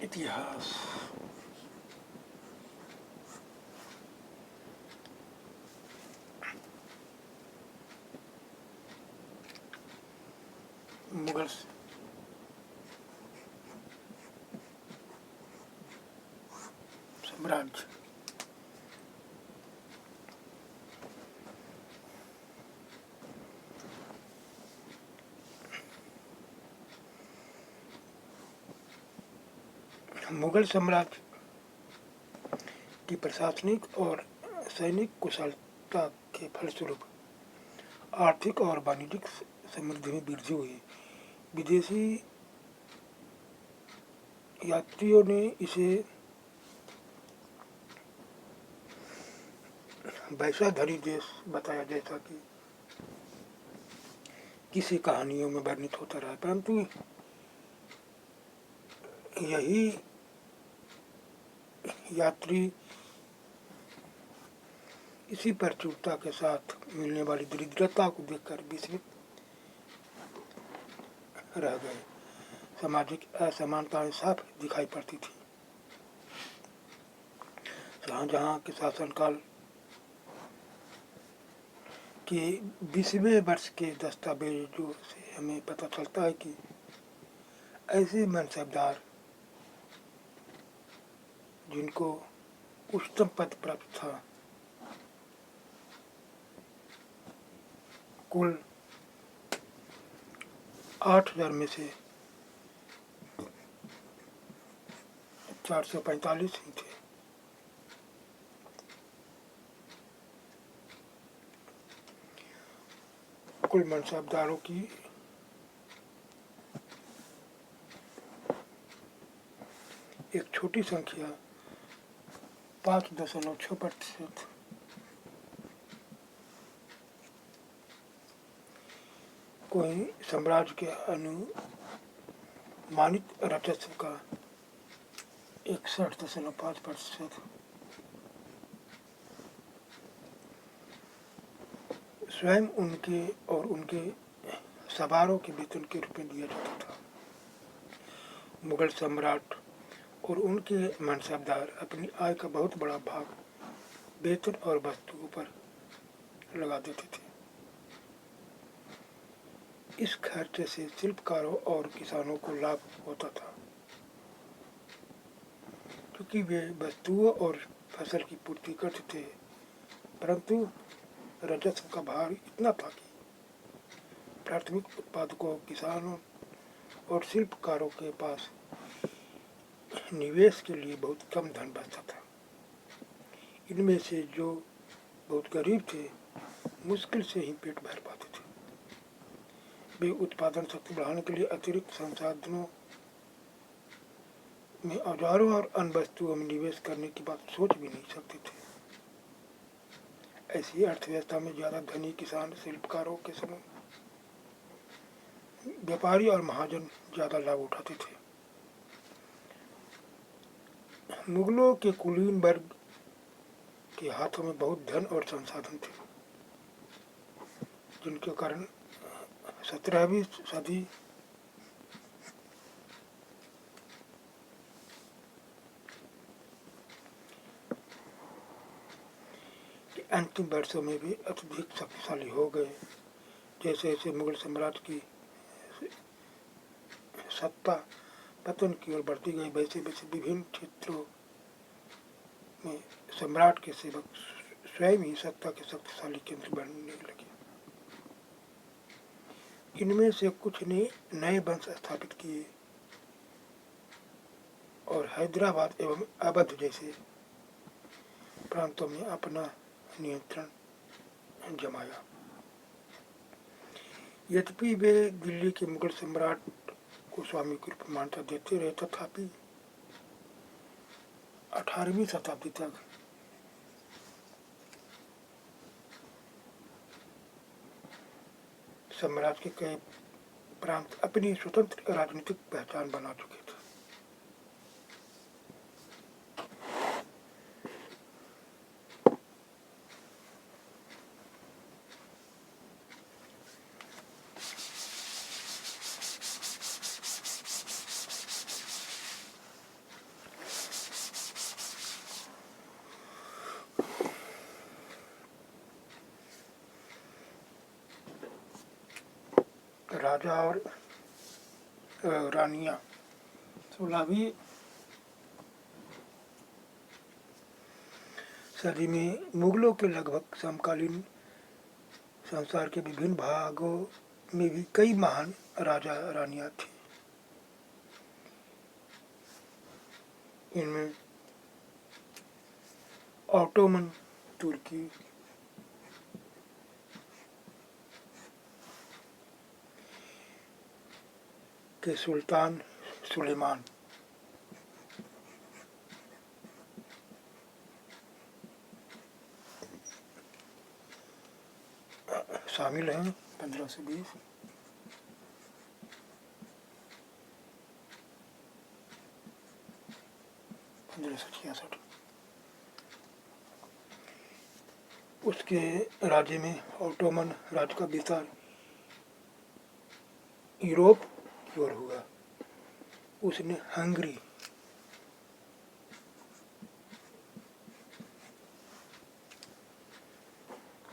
इतिहास। मुगल साम्राज्य मुगल साम्राज्य की प्रशासनिक और सैनिक कुशलता के फलस्वरूप आर्थिक और वाणिज्यिक समृद्धि में वृद्धि हुई। विदेशी यात्रियों ने इसे वैसा धनी देश बताया जैसा कि किसी कहानियों में वर्णित होता रहा, परंतु यही यात्री इसी प्रचुरता के साथ मिलने वाली दरिद्रता को देखकर विस्मित रह गए। सामाजिक असमानताएं साफ दिखाई पड़ती थी। शाहजहां के शासनकाल के 20वें वर्ष के दस्तावेजों से हमें पता चलता है कि ऐसे मनसबदार जिनको उच्चतम पद प्राप्त था, कुल 8000 में से 445 ही थे। कुल मनसबदारों की एक छोटी संख्या 5.6% कोई साम्राज्य के अनुमानित राजस्व का 61.5% स्वयं उनके और उनके सवारों के वेतन के रूप में दिया जाता था। मुगल सम्राट और उनके मनसबदार अपनी आय का बहुत बड़ा भाग वेतन और वस्तुओं पर लगा देते थे। इस खर्चे से शिल्पकारों और किसानों को लाभ होता था, क्योंकि वे वस्तुओं और फसल की पूर्ति करते थे, परंतु राजस्व का भार इतना था कि प्राथमिक उत्पादकों, किसानों और शिल्पकारों के पास निवेश के लिए बहुत कम धन बचता था। इनमें से जो बहुत गरीब थे, मुश्किल से ही पेट भर पाते थे। वे उत्पादन शक्ति बढ़ाने के लिए अतिरिक्त संसाधनों में औजारों और अन्य वस्तुओं में निवेश करने की बात सोच भी नहीं सकते थे। ऐसी अर्थव्यवस्था में ज्यादा धनी किसान, शिल्पकारों के समूह, व्यापारी और महाजन ज्यादा लाभ उठाते थे। मुगलों के कुलीन वर्ग के हाथों में बहुत धन और संसाधन थे, जिनके कारण 17वीं सदी के अंतिम वर्षों में भी अत्यधिक शक्तिशाली हो गए। जैसे जैसे मुगल साम्राज्य की सत्ता पतन की ओर बढ़ती गई, वैसे वैसे विभिन्न क्षेत्रों में सम्राट के सेवक स्वयं ही सत्ता के शक्तिशाली केंद्र बनने लगे। इनमें से कुछ ने नए वंश स्थापित किए और हैदराबाद एवं अवध जैसे प्रांतों में अपना नियंत्रण जमाया। यद्यपि वे दिल्ली के मुगल सम्राट को स्वामी की रूप मान्यता देते रहे, तथापि 18वीं शताब्दी तक साम्राज्य के कई प्रांत अपनी स्वतंत्र राजनीतिक पहचान बना चुके थे। राजा और रानियां 16वीं सदी में मुगलों के लगभग समकालीन संसार के विभिन्न भागों में भी कई महान राजा रानियां थे। इनमें ऑटोमन तुर्की के सुल्तान सुलेमान शामिल हैं। 1520 1566 उसके राज्य में ऑटोमन राज्य का विस्तार यूरोप की ओर हुआ। उसने हंगरी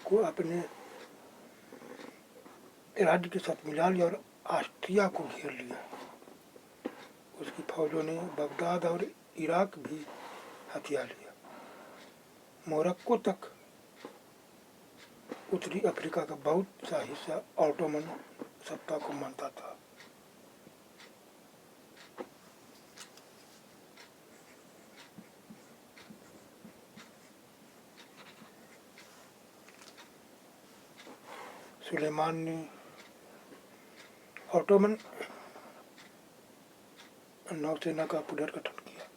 को अपने राज्य के साथ मिला लिया और ऑस्ट्रिया को घेर लिया। उसकी फौजों ने बगदाद और इराक भी हथिया लिया। मोरक्को तक उत्तरी अफ्रीका का बहुत सा हिस्सा ऑटोमन सत्ता को मानता था। सुलेमान ने ऑटोमन नौसेना का पुनर्गठन किया।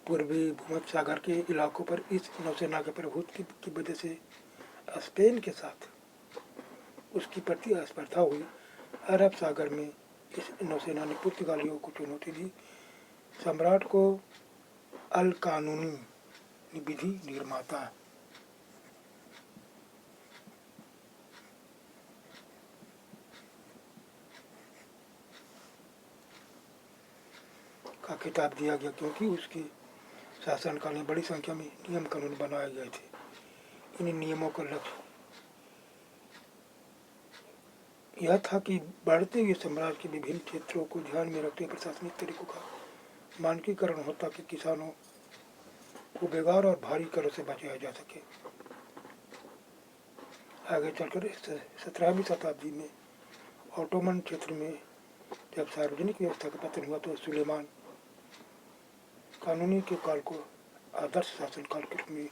पूर्वी भूमध्य सागर के इलाकों पर इस नौसेना के प्रभुत्व की वजह से स्पेन के साथ उसकी प्रतिस्पर्धा हुई। अरब सागर में इस नौसेना ने पुर्तगालियों को चुनौती दी। सम्राट को अल कानूनी विधि निर्माता का खिताब दिया गया, क्योंकि उसके शासनकाल में बड़ी संख्या में नियम कानून बनाए गए थे। इन नियमों का लक्ष्य यह था कि बढ़ते हुए साम्राज्य के विभिन्न क्षेत्रों को ध्यान में रखते प्रशासनिक तरीकों का मानकीकरण हो, ताकि किसानों को बेगार और भारी करों से बचाया जा सके। आगे चलकर 17वीं शताब्दी में ऑटोमन क्षेत्र में जब सार्वजनिक व्यवस्था का पतन हुआ तो सुलेमान कानूनी के काल को आदर्श शासन काल के रूप में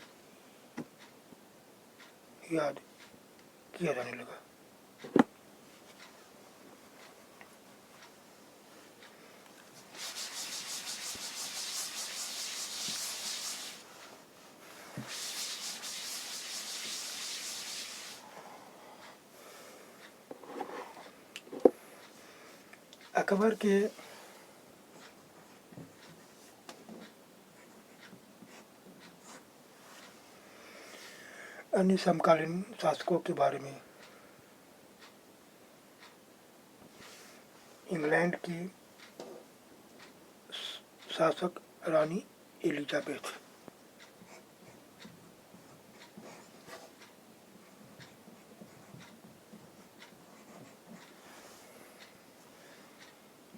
याद किया जाने लगा। अकबर के अन्य समकालीन शासकों के बारे में इंग्लैंड की शासक रानी एलिजाबेथ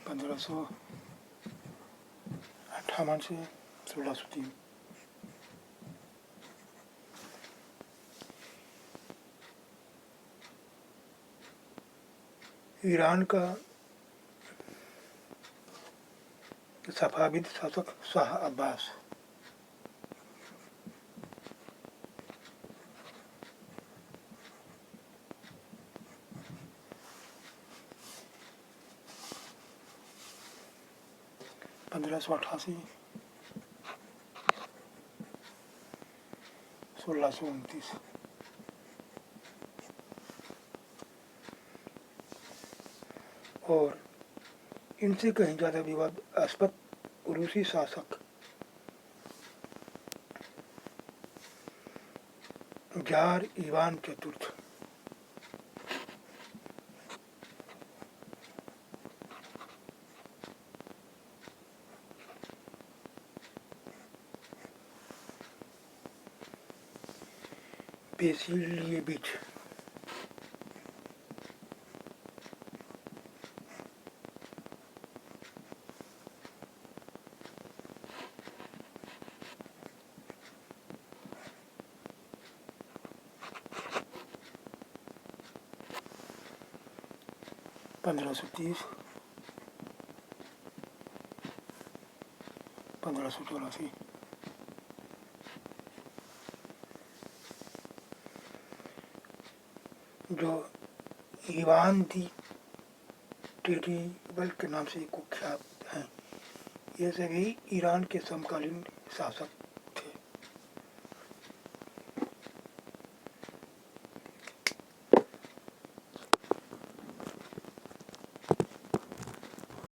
1558 से 1603। ईरान का सफाविद शासक शाह अब्बास 1588 1629। और इनसे कहीं ज़्यादा विवादास्पद रूसी शासक जार इवान चतुर्थ 1588 1530, 1584। जो इवान दी टेरिबल के नाम से कुख्यात हैं। ये सभी ईरान के समकालीन शासक